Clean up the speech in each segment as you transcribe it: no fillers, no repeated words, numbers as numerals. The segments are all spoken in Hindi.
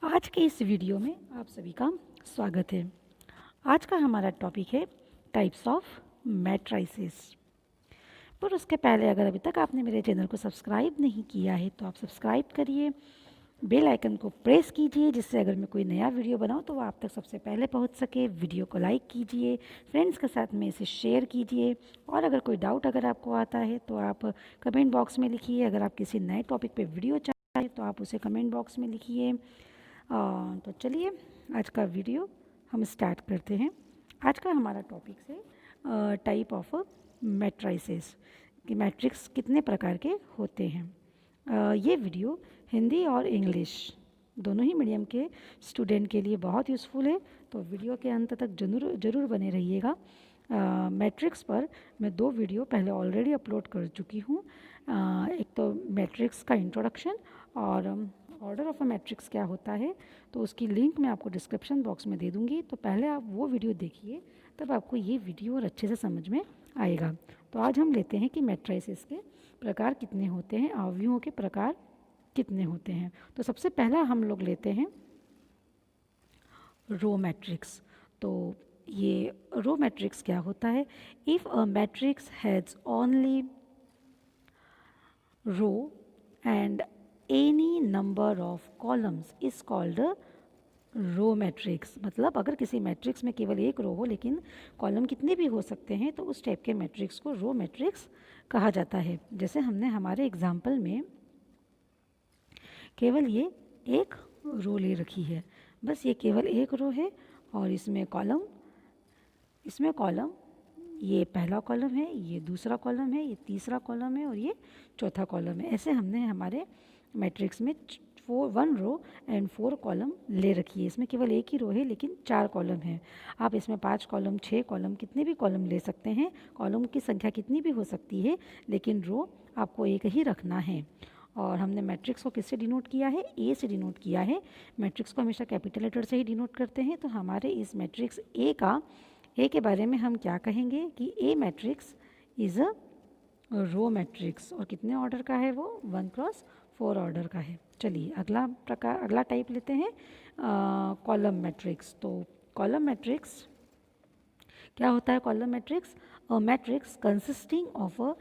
आज के इस वीडियो में आप सभी का स्वागत है। आज का हमारा टॉपिक है टाइप्स ऑफ मैट्रिसेस। पर उसके पहले अगर अभी तक आपने मेरे चैनल को सब्सक्राइब नहीं किया है तो आप सब्सक्राइब करिए, बेल आइकन को प्रेस कीजिए, जिससे अगर मैं कोई नया वीडियो बनाऊं तो वो आप तक सबसे पहले पहुंच सके। वीडियो को लाइक कीजिए, फ्रेंड्स के साथ में इसे शेयर कीजिए, और अगर कोई डाउट अगर आपको आता है तो आप कमेंट बॉक्स में लिखिए। अगर आप किसी नए टॉपिक पे वीडियो चाहें तो आप उसे कमेंट बॉक्स में लिखिए। तो चलिए आज का वीडियो हम स्टार्ट करते हैं। आज का हमारा टॉपिक है टाइप ऑफ मैट्रिसेस, कि मैट्रिक्स कितने प्रकार के होते हैं। ये वीडियो हिंदी और इंग्लिश दोनों ही मीडियम के स्टूडेंट के लिए बहुत यूज़फुल है, तो वीडियो के अंत तक ज़रूर बने रहिएगा। मैट्रिक्स पर मैं 2 वीडियो पहले ऑलरेडी अपलोड कर चुकी हूँ। एक तो मैट्रिक्स का इंट्रोडक्शन और ऑर्डर ऑफ अ मैट्रिक्स क्या होता है, तो उसकी लिंक मैं आपको डिस्क्रिप्शन बॉक्स में दे दूँगी। तो पहले आप वो वीडियो देखिए, तब आपको ये वीडियो और अच्छे से समझ में आएगा। तो आज हम लेते हैं कि मैट्रिसेस के प्रकार कितने होते हैं, अवयवों के प्रकार कितने होते हैं। तो सबसे पहला हम लोग लेते हैं रो मैट्रिक्स। तो ये रो मैट्रिक्स क्या होता है? If a matrix has only row and any number of columns is called row matrix. मतलब अगर किसी मैट्रिक्स में केवल एक रो हो लेकिन कॉलम कितने भी हो सकते हैं, तो उस टाइप के मैट्रिक्स को रो मैट्रिक्स कहा जाता है। जैसे हमने हमारे एग्जाम्पल में केवल ये एक रो ले रखी है, बस ये केवल एक रो है, और इसमें कॉलम ये पहला कॉलम है, ये दूसरा कॉलम है, ये तीसरा कॉलम है और ये चौथा कॉलम है। ऐसे हमने हमारे मैट्रिक्स में 1 रो एंड 4 कॉलम ले रखी है। इसमें केवल एक ही रो है लेकिन 4 कॉलम है। आप इसमें 5 कॉलम, 6 कॉलम, कितने भी कॉलम ले सकते हैं। कॉलम की संख्या कितनी भी हो सकती है, लेकिन रो आपको एक ही रखना है। और हमने मैट्रिक्स को किससे डिनोट किया है? ए से डिनोट किया है। मैट्रिक्स को हमेशा कैपिटल लेटर से ही डिनोट करते हैं। तो हमारे इस मैट्रिक्स ए के बारे में हम क्या कहेंगे कि a matrix is a row matrix. और कितने ऑर्डर का है वो? 1x4 ऑर्डर का है। चलिए अगला टाइप लेते हैं कॉलम मैट्रिक्स। तो कॉलम मैट्रिक्स क्या होता है? Column matrix a matrix consisting of a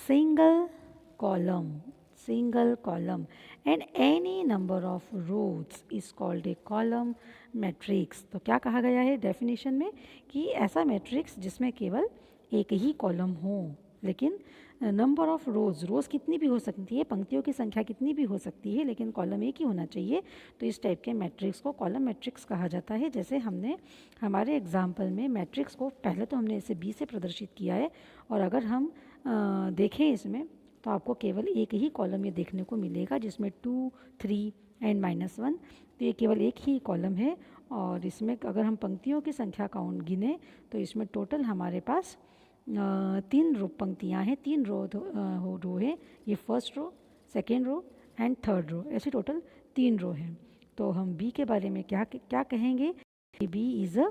single column and any number of rose is called a column matrix. तो क्या कहा गया है डेफिनेशन में कि ऐसा मैट्रिक्स जिसमें केवल एक ही कॉलम हो, लेकिन नंबर ऑफ रोज कितनी भी हो सकती है, पंक्तियों की संख्या कितनी भी हो सकती है, लेकिन कॉलम एक ही होना चाहिए। तो इस टाइप के मैट्रिक्स को कॉलम मैट्रिक्स कहा जाता है। जैसे हमने हमारे एग्जाम्पल में मैट्रिक्स को पहले तो हमने इसे बी से प्रदर्शित किया है, और अगर हम देखें इसमें तो आपको केवल एक ही कॉलम ये देखने को मिलेगा, जिसमें 2, 3 एंड -1। तो ये केवल एक ही कॉलम है। और इसमें अगर हम पंक्तियों की संख्या काउंट गिने तो इसमें टोटल हमारे पास 3 रो पंक्तियाँ हैं, 3 रो है। ये first row, second row and third row, ऐसी टोटल 3 रो हैं। तो हम बी के बारे में क्या कहेंगे कि B is a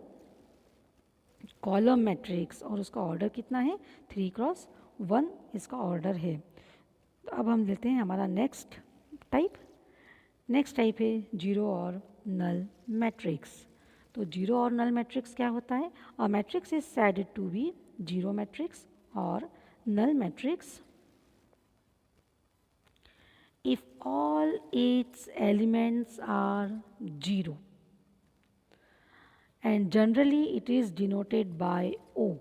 column matrix, और उसका ऑर्डर कितना है? 3x1 इसका ऑर्डर है। तो अब हम लेते हैं हमारा नेक्स्ट टाइप है जीरो और नल मैट्रिक्स। तो जीरो और नल मैट्रिक्स क्या होता है? A matrix is said to be zero matrix और null matrix if all its elements are zero, and generally it is denoted by O।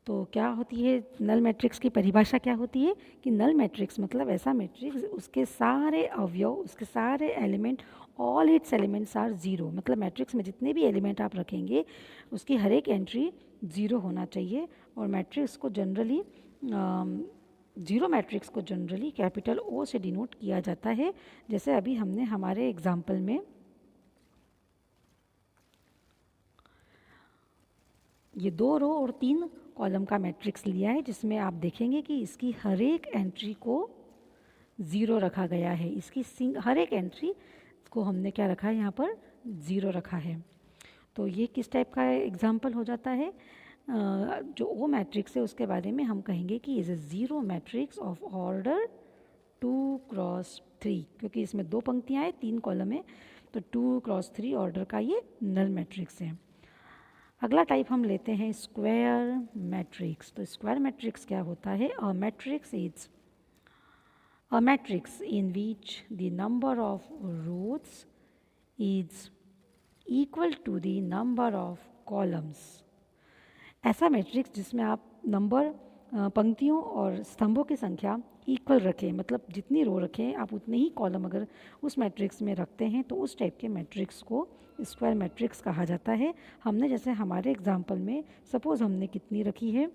तो क्या होती है नल मैट्रिक्स की परिभाषा? क्या होती है कि नल मैट्रिक्स मतलब ऐसा मैट्रिक्स उसके सारे अवयव, उसके सारे element, all its elements are zero. मतलब मैट्रिक्स में जितने भी एलिमेंट आप रखेंगे उसकी हर एक एंट्री ज़ीरो होना चाहिए। और मैट्रिक्स को जनरली ज़ीरो मैट्रिक्स को जनरली कैपिटल ओ से डिनोट किया जाता है। जैसे अभी हमने हमारे एग्जाम्पल में ये 2 रो और 3 कॉलम का मैट्रिक्स लिया है, जिसमें आप देखेंगे कि इसकी हर एक एंट्री को ज़ीरो रखा गया है। इसकी हर एक एंट्री को हमने क्या रखा है? यहाँ पर ज़ीरो रखा है। तो ये किस टाइप का एग्जाम्पल हो जाता है? जो ओ मैट्रिक्स है उसके बारे में हम कहेंगे कि is a zero matrix of order 2x3, क्योंकि इसमें 2 पंक्तियाँ हैं, 3 कॉलम है, तो 2 × 3 ऑर्डर का ये नल मैट्रिक्स है। अगला टाइप हम लेते हैं स्क्वायर मैट्रिक्स। तो स्क्वायर मैट्रिक्स क्या होता है? A matrix is a matrix in which the number of rows is equal to the number of columns। ऐसा मैट्रिक्स जिसमें आप नंबर पंक्तियों और स्तंभों की संख्या इक्वल रखें, मतलब जितनी रो रखें आप उतने ही कॉलम अगर उस मैट्रिक्स में रखते हैं तो उस टाइप के मैट्रिक्स को स्क्वायर मैट्रिक्स कहा जाता है। हमने जैसे हमारे एग्जांपल में सपोज़ हमने कितनी रखी है,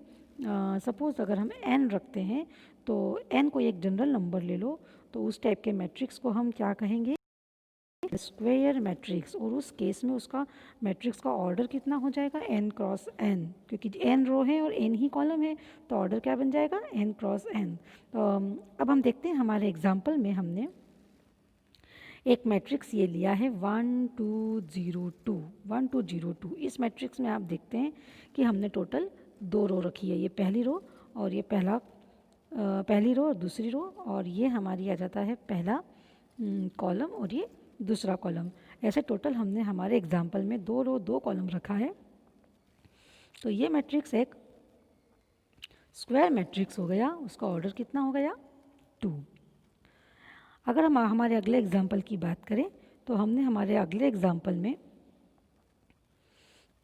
सपोज़ अगर हम n रखते हैं तो n को एक जनरल नंबर ले लो, तो उस टाइप के मैट्रिक्स को हम क्या कहेंगे? Square matrix. और उस केस में उसका मैट्रिक्स का ऑर्डर कितना हो जाएगा? n क्रॉस n, क्योंकि n रो है और n ही कॉलम है तो ऑर्डर क्या बन जाएगा? n cross n। तो अब हम देखते हैं हमारे एग्जांपल में हमने एक मैट्रिक्स ये लिया है 1 2 0 2 1 2 0 2। इस मैट्रिक्स में आप देखते हैं कि हमने टोटल 2 रो रखी है, ये पहली रो और ये पहली रो और दूसरी रो, और ये हमारी आ जाता है पहला कॉलम और ये दूसरा कॉलम। ऐसे टोटल हमने हमारे एग्जाम्पल में 2 रो 2 कॉलम रखा है। तो ये मैट्रिक्स एक स्क्वायर मैट्रिक्स हो गया। उसका ऑर्डर कितना हो गया? 2। अगर हम हमारे अगले एग्जाम्पल की बात करें तो हमने हमारे अगले एग्जाम्पल में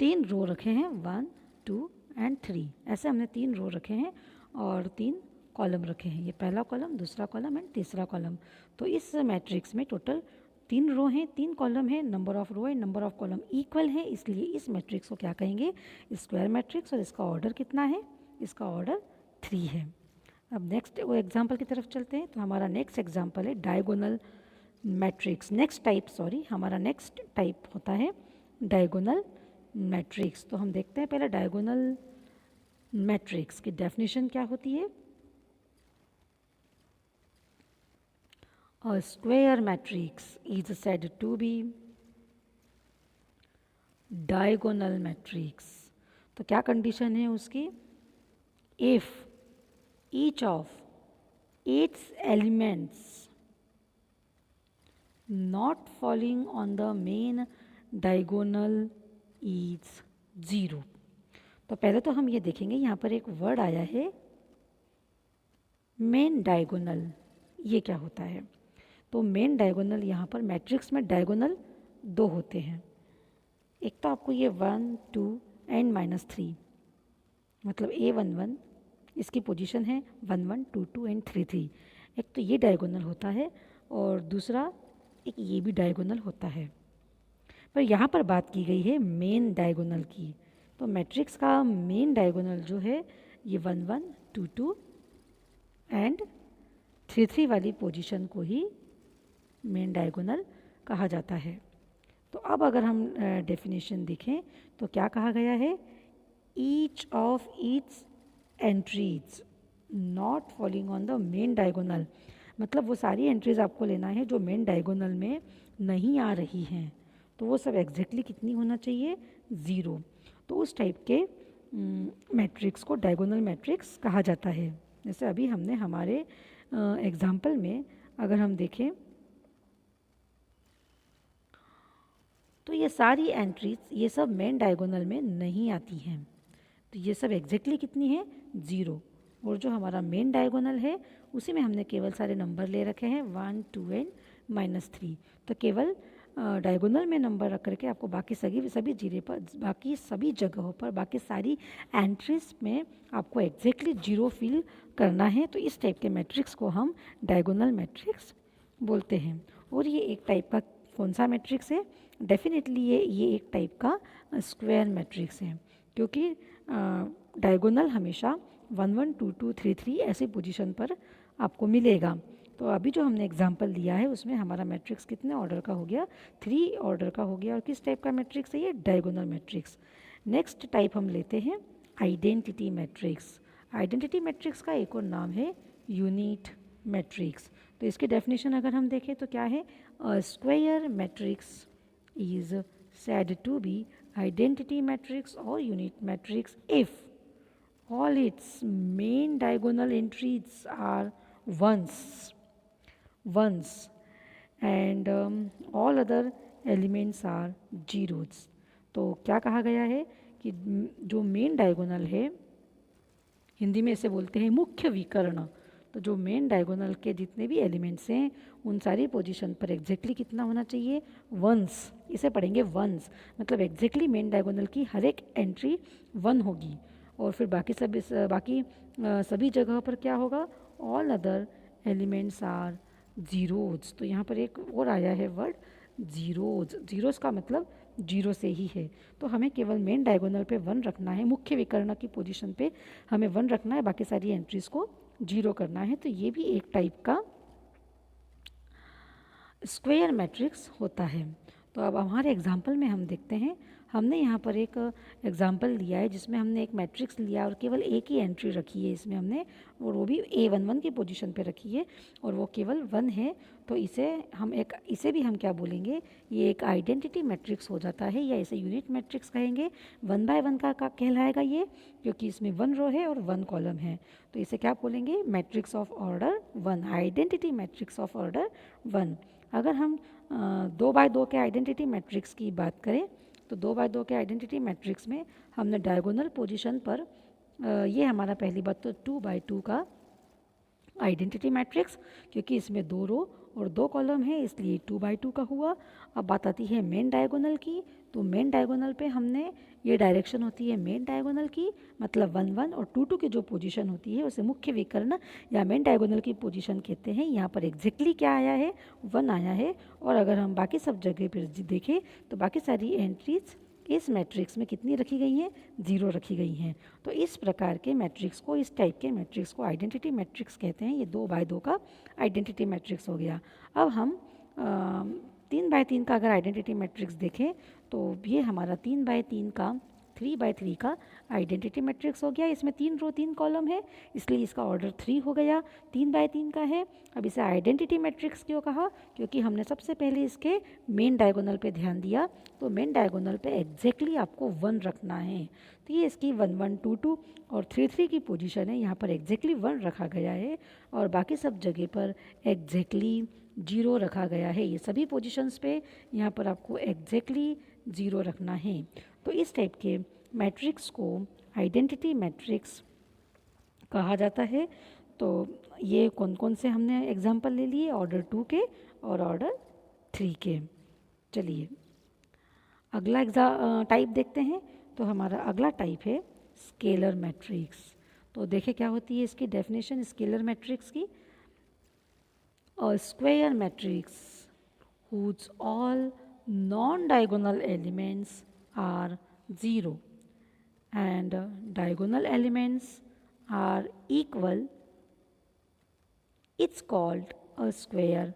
3 रो रखे हैं 1 2 एंड 3। ऐसे हमने 3 रो रखे हैं और 3 कॉलम रखे हैं, ये पहला कॉलम, दूसरा कॉलम एंड तीसरा कॉलम। तो इस मैट्रिक्स में टोटल 3 रो हैं, 3 कॉलम है, number of row and number of column equal है, इसलिए इस मैट्रिक्स को क्या कहेंगे? Square matrix. और इसका ऑर्डर कितना है? इसका ऑर्डर 3 है। अब नेक्स्ट वो एग्जाम्पल की तरफ चलते हैं। तो हमारा नेक्स्ट एग्जाम्पल है डायगोनल मैट्रिक्स। हमारा नेक्स्ट टाइप होता है डायगोनल मैट्रिक्स। तो हम देखते हैं पहले डायगोनल मैट्रिक्स की डेफिनेशन क्या होती है। A square matrix is said to be diagonal matrix। तो क्या कंडीशन है उसकी? If each of its elements not falling on the main diagonal is 0। तो पहले तो हम ये देखेंगे, यहाँ पर एक वर्ड आया है मेन डायगोनल, ये क्या होता है? तो मेन डायगोनल, यहाँ पर मैट्रिक्स में डायगोनल 2 होते हैं। एक तो आपको ये 1 2 एंड -3, मतलब A11 इसकी पोजीशन है 1 1 2 2 एंड 3 3। एक तो ये डायगोनल होता है और दूसरा एक ये भी डायगोनल होता है। पर यहाँ पर बात की गई है मेन डायगोनल की। तो मैट्रिक्स का मेन डायगोनल जो है ये 1 1 2 2 एंड 3 3 वाली पोजीशन को ही मेन डायगोनल कहा जाता है। तो अब अगर हम डेफिनेशन देखें तो क्या कहा गया है? Each of each entries not falling on the main diagonal, मतलब वो सारी एंट्रीज आपको लेना है जो मेन डायगोनल में नहीं आ रही हैं, तो वो सब एग्जैक्टली कितनी होना चाहिए? 0। तो उस टाइप के मैट्रिक्स को डायगोनल मैट्रिक्स कहा जाता है। जैसे अभी हमने हमारे एग्जाम्पल में अगर हम देखें तो ये सारी एंट्रीज ये सब मेन डायगोनल में नहीं आती हैं, तो ये सब एग्जैक्टली कितनी है? 0। और जो हमारा मेन डायगोनल है उसी में हमने केवल सारे नंबर ले रखे हैं 1 2 एंड -3। तो केवल डायगोनल में नंबर रख करके आपको बाकी सभी जीरे पर, बाकी सभी जगहों पर, बाकी सारी एंट्रीज में आपको एग्जैक्टली 0 फिल करना है। तो इस टाइप के मैट्रिक्स को हम डायगोनल मैट्रिक्स बोलते हैं। और ये एक टाइप का कौन सा मैट्रिक्स है? डेफिनेटली ये एक टाइप का स्क्वायर मैट्रिक्स है, क्योंकि डायगोनल हमेशा 1 1 2 2 3 3 ऐसी पोजीशन पर आपको मिलेगा। तो अभी जो हमने एग्जांपल दिया है उसमें हमारा मैट्रिक्स कितने ऑर्डर का हो गया? 3 ऑर्डर का हो गया। और किस टाइप का मैट्रिक्स है ये? Diagonal matrix. नेक्स्ट टाइप हम लेते हैं आइडेंटिटी मैट्रिक्स। आइडेंटिटी मैट्रिक्स का एक और नाम है यूनिट मैट्रिक्स। तो इसकी डेफिनेशन अगर हम देखें तो क्या है? A square matrix is said to be identity matrix or unit matrix if all its main diagonal entries are ones and all other elements are zeros. तो क्या कहा गया है कि जो मेन डायगोनल है, हिंदी में इसे बोलते हैं मुख्य विकर्ण, तो जो मेन डायगोनल के जितने भी एलिमेंट्स हैं उन सारी पोजीशन पर एग्जैक्टली कितना होना चाहिए, वंस। इसे पढ़ेंगे वंस, मतलब एग्जैक्टली मेन डायगोनल की हर एक एंट्री 1 होगी। और फिर बाकी सभी जगह पर क्या होगा, all other elements are zeros. तो यहाँ पर एक और आया है वर्ड जीरोज। जीरोज का मतलब जीरो से ही है। तो हमें केवल मेन डायगोनल पे 1 रखना है, मुख्य विकर्ण की पोजीशन पे हमें 1 रखना है, बाकी सारी एंट्रीज को 0 करना है। तो ये भी एक टाइप का स्क्वायर मैट्रिक्स होता है। तो अब हमारे एग्जाम्पल में हम देखते हैं, हमने यहाँ पर एक एग्जाम्पल लिया है जिसमें हमने एक मैट्रिक्स लिया और केवल एक ही एंट्री रखी है इसमें हमने, और वो भी A11 की पोजीशन पे रखी है और वो केवल 1 है। तो इसे भी हम क्या बोलेंगे, ये एक आइडेंटिटी मैट्रिक्स हो जाता है, या इसे यूनिट मैट्रिक्स कहेंगे। 1 बाय 1 का कहलाएगा ये, क्योंकि इसमें 1 रो है और 1 कॉलम है। तो इसे क्या बोलेंगे, matrix of order 1, identity matrix of order 1। अगर हम 2 बाय 2 के आइडेंटिटी मैट्रिक्स की बात करें, तो 2 बाय 2 के आइडेंटिटी मैट्रिक्स में हमने डायगोनल पोजीशन पर ये हमारा पहली बात तो 2 बाय 2 का आइडेंटिटी मैट्रिक्स, क्योंकि इसमें 2 रो और 2 कॉलम है इसलिए 2 बाई 2 का हुआ। अब बात आती है मेन डायगोनल की, तो मेन डायगोनल पे हमने ये डायरेक्शन होती है मेन डायगोनल की, मतलब 1 1 और 2 2 की जो पोजीशन होती है उसे मुख्य विकर्ण या मेन डायगोनल की पोजीशन कहते हैं। यहाँ पर एग्जैक्टली क्या आया है, 1 आया है। और अगर हम बाकी सब जगह पर देखें तो बाकी सारी एंट्रीज इस मैट्रिक्स में कितनी रखी गई हैं, 0 रखी गई हैं। तो इस प्रकार के मैट्रिक्स को, इस टाइप के मैट्रिक्स को आइडेंटिटी मैट्रिक्स कहते हैं। ये 2 बाय 2 का आइडेंटिटी मैट्रिक्स हो गया। अब हम 3 बाय 3 का अगर आइडेंटिटी मैट्रिक्स देखें तो ये हमारा 3 बाय 3 का 3 बाय 3 का आइडेंटिटी मैट्रिक्स हो गया। इसमें 3 रो 3 कॉलम है इसलिए इसका ऑर्डर 3 हो गया, 3 बाय 3 का है। अब इसे आइडेंटिटी मैट्रिक्स क्यों कहा, क्योंकि हमने सबसे पहले इसके मेन डायगोनल पे ध्यान दिया। तो मेन डायगोनल पे एग्जैक्टली आपको 1 रखना है। तो ये इसकी 1 1 2 2 और 3 3 की पोजीशन है, यहाँ पर एग्जैक्टली 1 रखा गया है और बाकी सब जगह पर एग्जैक्टली 0 रखा गया है। ये सभी पोजीशंस पे यहाँ पर आपको एग्जैक्टली 0 रखना है। तो इस टाइप के मैट्रिक्स को आइडेंटिटी मैट्रिक्स कहा जाता है। तो ये कौन कौन से हमने एग्जाम्पल ले लिए, ऑर्डर 2 के और ऑर्डर 3 के। चलिए अगला टाइप देखते हैं। तो हमारा अगला टाइप है स्केलर मैट्रिक्स। तो देखें क्या होती है इसकी डेफिनेशन स्केलर मैट्रिक्स की। A square matrix whose all non-diagonal elements are 0 and diagonal elements are equal, it's called a square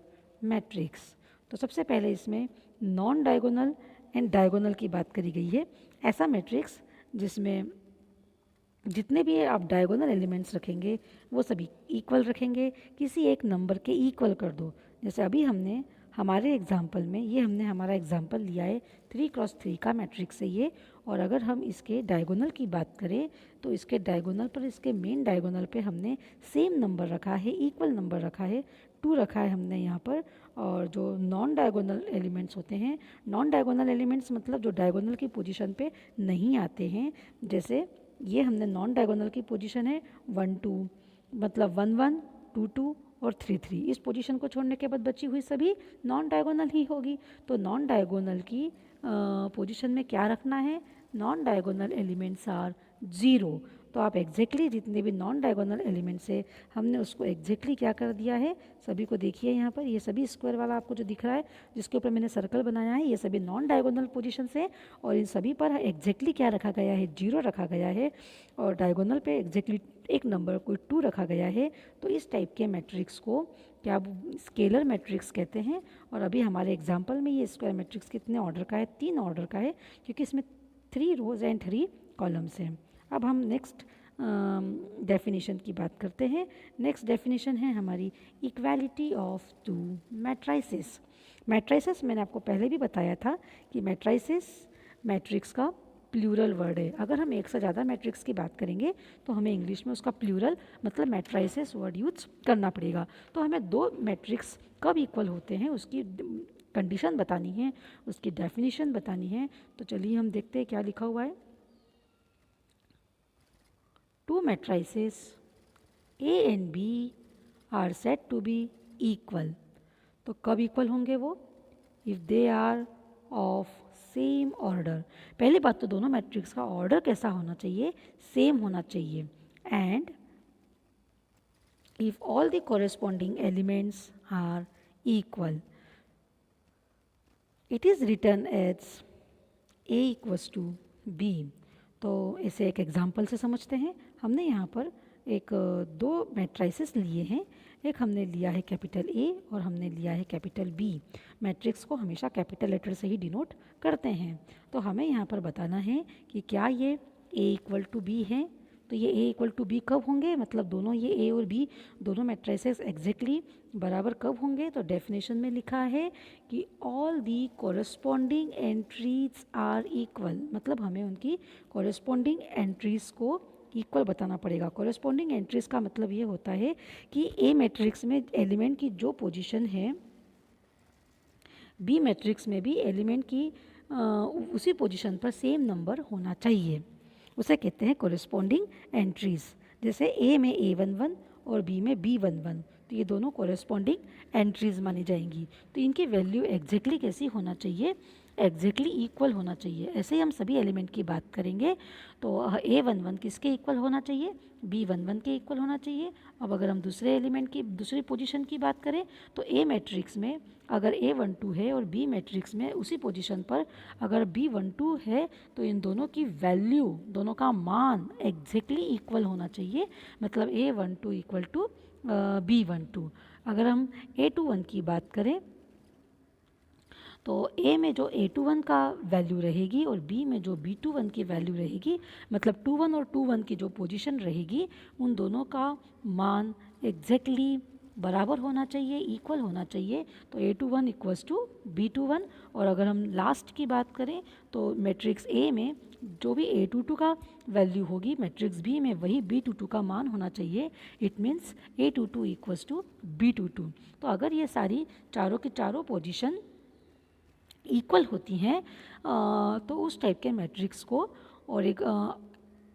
matrix। तो सबसे पहले इसमें नॉन डायगोनल एंड डायगोनल की बात करी गई है। ऐसा मैट्रिक्स जिसमें जितने भी आप डायगोनल एलिमेंट्स रखेंगे वो सभी इक्वल रखेंगे, किसी एक नंबर के इक्वल कर दो। जैसे अभी हमने हमारे एग्जाम्पल में ये हमने हमारा एग्जाम्पल लिया है 3 क्रॉस 3 का मैट्रिक्स है ये। और अगर हम इसके डायगोनल की बात करें तो इसके डायगोनल पर, इसके मेन डायगोनल पे हमने सेम नंबर रखा है, इक्वल नंबर रखा है, 2 रखा है हमने यहाँ पर। और जो नॉन डायगोनल एलिमेंट्स होते हैं, नॉन डायगोनल एलिमेंट्स मतलब जो डायगोनल की पोजीशन पे नहीं आते हैं, जैसे ये हमने नॉन डायगोनल की पोजीशन है 1 2, मतलब 1 1 2 2 और 3 3। इस पोजीशन को छोड़ने के बाद बची हुई सभी नॉन डायगोनल ही होगी। तो नॉन डायगोनल की पोजीशन में क्या रखना है, नॉन डायगोनल एलिमेंट्स आर 0। तो आप एग्जैक्टली जितने भी नॉन डायगोनल एलिमेंट्स है हमने उसको एग्जैक्टली क्या कर दिया है, सभी को देखिए यहाँ पर ये सभी स्क्वायर वाला आपको जो दिख रहा है जिसके ऊपर मैंने सर्कल बनाया है, ये सभी नॉन डायगोनल पोजीशन से और इन सभी पर एग्जैक्टली क्या रखा गया है, 0 रखा गया है। और डायगोनल पे एग्जैक्टली एक नंबर कोई 2 रखा गया है। तो इस टाइप के मैट्रिक्स को क्या स्केलर मैट्रिक्स कहते हैं। और अभी हमारे एग्जाम्पल में ये स्क्वायर मैट्रिक्स कितने ऑर्डर का है, 3 ऑर्डर का है, क्योंकि इसमें 3 रोज एंड 3 कॉलम्स हैं। अब हम नेक्स्ट डेफिनेशन की बात करते हैं। नेक्स्ट डेफिनेशन है हमारी इक्वालिटी ऑफ 2 मैट्राइसेस। मैट्राइसेस मैंने आपको पहले भी बताया था कि मैट्राइसेस मैट्रिक्स का प्लूरल वर्ड है। अगर हम एक से ज़्यादा मैट्रिक्स की बात करेंगे तो हमें इंग्लिश में उसका प्लूरल मतलब मैट्राइसेस वर्ड यूज करना पड़ेगा। तो हमें 2 मैट्रिक्स कब इक्वल होते हैं उसकी कंडीशन बतानी है, उसकी डेफिनेशन बतानी है। तो चलिए हम देखते हैं क्या लिखा हुआ है। Two matrices A and B are set to be equal. तो कब इक्वल होंगे वो? If they are of same order. पहली बात तो दोनों मैट्रिक्स का ऑर्डर कैसा होना चाहिए? सेम होना चाहिए। And if all the corresponding elements are equal, it is written as A equals to B. तो इसे एक एग्जाम्पल से समझते हैं। हमने यहाँ पर एक दो मैट्राइसेस लिए हैं। एक हमने लिया है कैपिटल ए और हमने लिया है कैपिटल बी। मैट्रिक्स को हमेशा कैपिटल लेटर से ही डिनोट करते हैं। तो हमें यहाँ पर बताना है कि क्या ये ए इक्वल टू बी है। तो ये ए इक्वल टू बी कब होंगे, मतलब दोनों ये ए और बी दोनों मैट्रिसेस एग्जैक्टली बराबर कब होंगे? तो डेफिनेशन में लिखा है कि all the corresponding entries are equal, मतलब हमें उनकी कोरेस्पॉन्डिंग एंट्रीज को इक्वल बताना पड़ेगा। कोरेस्पॉन्डिंग एंट्रीज का मतलब ये होता है कि ए मैट्रिक्स में एलिमेंट की जो पोजीशन है, बी मैट्रिक्स में भी एलिमेंट की उसी पोजीशन पर सेम नंबर होना चाहिए। उसे कहते हैं कोरेस्पॉन्डिंग एंट्रीज। जैसे ए में A11 और बी में B11, तो ये दोनों कोरेस्पॉन्डिंग एंट्रीज मानी जाएंगी। तो इनकी वैल्यू एग्जैक्टली कैसी होना चाहिए? एग्जैक्टली इक्वल होना चाहिए। ऐसे ही हम सभी एलिमेंट की बात करेंगे। तो A11 किसके इक्वल होना चाहिए? B11 के इक्वल होना चाहिए। अब अगर हम दूसरे एलिमेंट की दूसरी पोजीशन की बात करें तो ए मैट्रिक्स में अगर A12 है और बी मैट्रिक्स में उसी पोजीशन पर अगर B12 है, तो इन दोनों की वैल्यू, दोनों का मान एग्जैक्टली इक्वल होना चाहिए। मतलब A12 इक्वल टू B12। अगर हम A21 की बात करें तो ए में जो A21 का वैल्यू रहेगी और बी में जो B21 की वैल्यू रहेगी, मतलब 21 और 21 की जो पोजीशन रहेगी, उन दोनों का मान एग्जैक्टली बराबर होना चाहिए, इक्वल होना चाहिए। तो A21 इक्वल्स टू B21। और अगर हम लास्ट की बात करें तो मैट्रिक्स ए में जो भी A22 का वैल्यू होगी, मैट्रिक्स बी में वही B22 का मान होना चाहिए। It means A22 equals to B22। तो अगर ये सारी चारों की चारों पोजीशन इक्वल होती हैं तो उस टाइप के मैट्रिक्स को और एक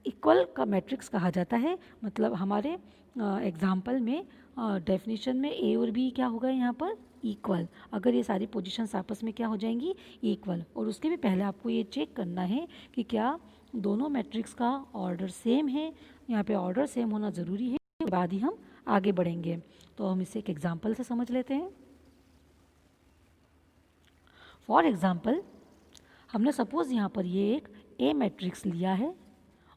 इक्वल का मैट्रिक्स कहा जाता है। मतलब हमारे एग्जाम्पल में डेफिनेशन में ए और बी क्या होगा यहाँ पर? इक्वल। अगर ये सारी पोजीशंस आपस में क्या हो जाएंगी? इक्वल। और उसके भी पहले आपको ये चेक करना है कि क्या दोनों मैट्रिक्स का ऑर्डर सेम है। यहाँ पे ऑर्डर सेम होना ज़रूरी है, उसके बाद ही हम आगे बढ़ेंगे। तो हम इसे एक एग्जाम्पल से समझ लेते हैं। फॉर एग्ज़ाम्पल, हमने सपोज़ यहाँ पर ये एक ए मैट्रिक्स लिया है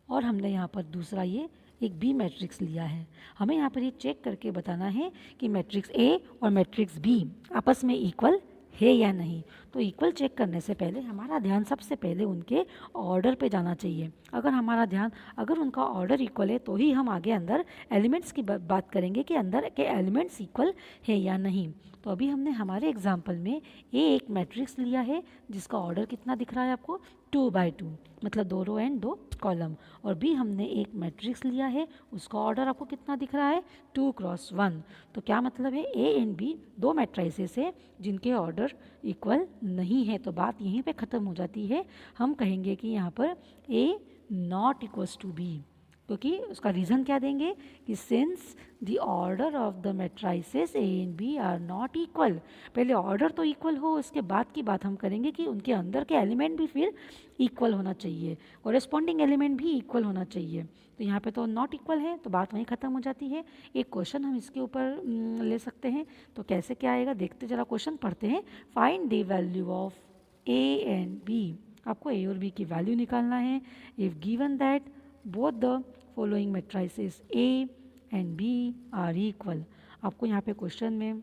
और हमने यहाँ पर दूसरा ये एक बी मैट्रिक्स लिया है। हमें यहाँ पर ये चेक करके बताना है कि मैट्रिक्स ए और मैट्रिक्स बी आपस में इक्वल है या नहीं। तो इक्वल चेक करने से पहले हमारा ध्यान सबसे पहले उनके ऑर्डर पे जाना चाहिए। अगर उनका ऑर्डर इक्वल है तो ही हम आगे अंदर एलिमेंट्स की बात करेंगे कि अंदर के एलिमेंट्स इक्वल है या नहीं। तो अभी हमने हमारे एग्जाम्पल में ए एक मैट्रिक्स लिया है जिसका ऑर्डर कितना दिख रहा है आपको? 2×2, मतलब 2 रो एंड 2 कॉलम। और बी हमने एक मैट्रिक्स लिया है, उसका ऑर्डर आपको कितना दिख रहा है? 2×1। तो क्या मतलब है? ए एंड बी दो मैट्राइसेस है जिनके ऑर्डर इक्वल नहीं है। तो बात यहीं पे ख़त्म हो जाती है। हम कहेंगे कि यहाँ पर A not equals to B, क्योंकि उसका रीज़न क्या देंगे कि since the order of the matrices A and B are not equal. पहले ऑर्डर तो इक्वल हो, उसके बाद की बात हम करेंगे कि उनके अंदर के एलिमेंट भी फिर इक्वल होना चाहिए, कोरेस्पॉन्डिंग एलिमेंट भी इक्वल होना चाहिए। तो यहाँ पे तो नॉट इक्वल है, तो बात वहीं ख़त्म हो जाती है। एक क्वेश्चन हम इसके ऊपर ले सकते हैं। तो कैसे क्या आएगा देखते जरा, क्वेश्चन पढ़ते हैं। Find the value of A and B. आपको ए और बी की वैल्यू निकालना है। If given that both the following matrices A and B are equal. आपको यहाँ पे क्वेश्चन में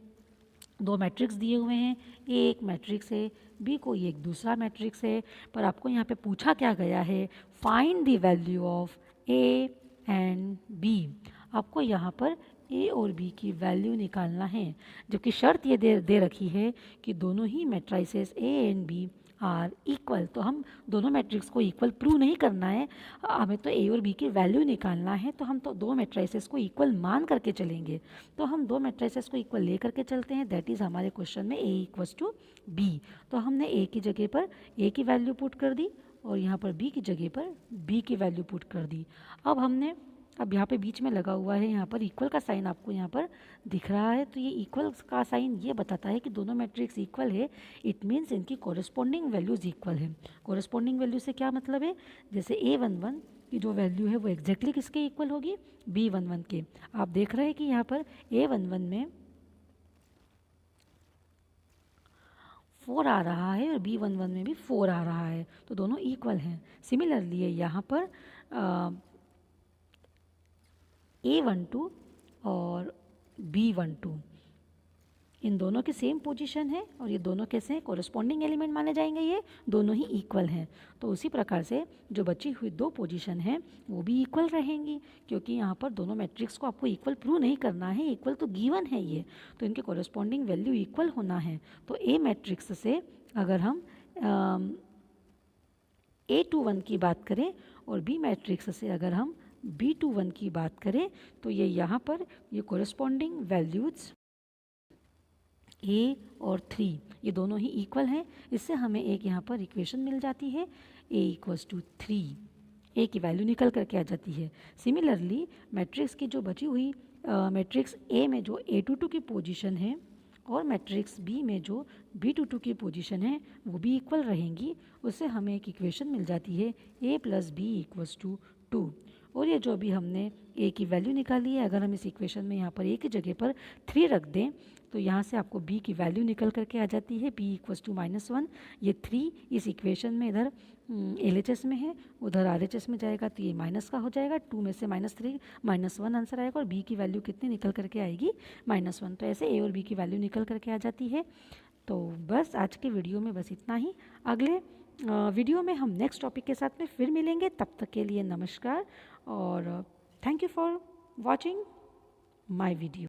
दो मैट्रिक्स दिए हुए हैं, ए एक मैट्रिक्स है, बी कोई एक दूसरा मैट्रिक्स है। पर आपको यहाँ पे पूछा क्या गया है? Find the value of A and B. आपको यहाँ पर ए और बी की वैल्यू निकालना है, जबकि शर्त ये दे रखी है कि दोनों ही matrices A and B are equal, तो हम दोनों मैट्रिक्स को इक्वल प्रूव नहीं करना है, हमें तो ए और बी की वैल्यू निकालना है। तो हम तो दो मैट्रिसेस को इक्वल मान करके चलेंगे। तो हम दो मैट्रिसेस को इक्वल ले करके चलते हैं, दैट इज़ हमारे क्वेश्चन में ए इक्वल्स टू बी। तो हमने ए की जगह पर ए की वैल्यू पुट कर दी और यहाँ पर बी की जगह पर बी की वैल्यू पुट कर दी। अब यहाँ पे बीच में लगा हुआ है, यहाँ पर इक्वल का साइन आपको यहाँ पर दिख रहा है। तो ये इक्वल का साइन ये बताता है कि दोनों मैट्रिक्स इक्वल है। इट मीन्स इनकी कॉरेस्पॉन्डिंग वैल्यूज़ इक्वल है। कॉरेस्पॉन्डिंग वैल्यू से क्या मतलब है, जैसे A11 की जो वैल्यू है वो एग्जैक्टली किसके इक्वल होगी, B11 के। आप देख रहे हैं कि यहाँ पर A11 में 4 आ रहा है और B11 में भी 4 आ रहा है, तो दोनों इक्वल हैं। सिमिलरली यहाँ पर A12 और B12 इन दोनों की सेम पोजीशन है और ये दोनों कैसे हैं, कोरिस्पोंडिंग एलिमेंट माने जाएंगे, ये दोनों ही इक्वल हैं। तो उसी प्रकार से जो बची हुई दो पोजीशन हैं वो भी इक्वल रहेंगी, क्योंकि यहाँ पर दोनों मैट्रिक्स को आपको इक्वल प्रूव नहीं करना है, इक्वल तो गिवन है ये, तो इनके कोरिस्पोंडिंग वैल्यू इक्वल होना है। तो ए मैट्रिक्स से अगर हम A21 की बात करें और बी मैट्रिक्स से अगर हम B21 की बात करें, तो ये यहाँ पर ये कोरिस्पोंडिंग वैल्यूज़ ए और 3 ये दोनों ही इक्वल हैं। इससे हमें एक यहाँ पर इक्वेशन मिल जाती है, ए इक्वल्स टू 3, ए की वैल्यू निकल करके आ जाती है। सिमिलरली मैट्रिक्स की जो बची हुई मैट्रिक्स ए में जो A22 की पोजीशन है और मैट्रिक्स बी में जो B22 की पोजीशन है वो भी इक्वल रहेंगी। उससे हमें एक इक्वेशन मिल जाती है a plus B equals to 2। और ये जो अभी हमने a की वैल्यू निकाली है, अगर हम इस इक्वेशन में यहाँ पर a की जगह पर 3 रख दें तो यहाँ से आपको b की वैल्यू निकल करके आ जाती है, b इक्वल्स टू -1। ये 3 इस इक्वेशन में इधर LHS में है, उधर RHS में जाएगा तो ये माइनस का हो जाएगा, 2 में से -3 -1 आंसर आएगा और b की वैल्यू कितनी निकल करके आएगी, -1। तो ऐसे a और b की वैल्यू निकल करके आ जाती है। तो बस आज के वीडियो में बस इतना ही। अगले वीडियो में हम नेक्स्ट टॉपिक के साथ में फिर मिलेंगे। तब तक के लिए नमस्कार और thank you for watching my video.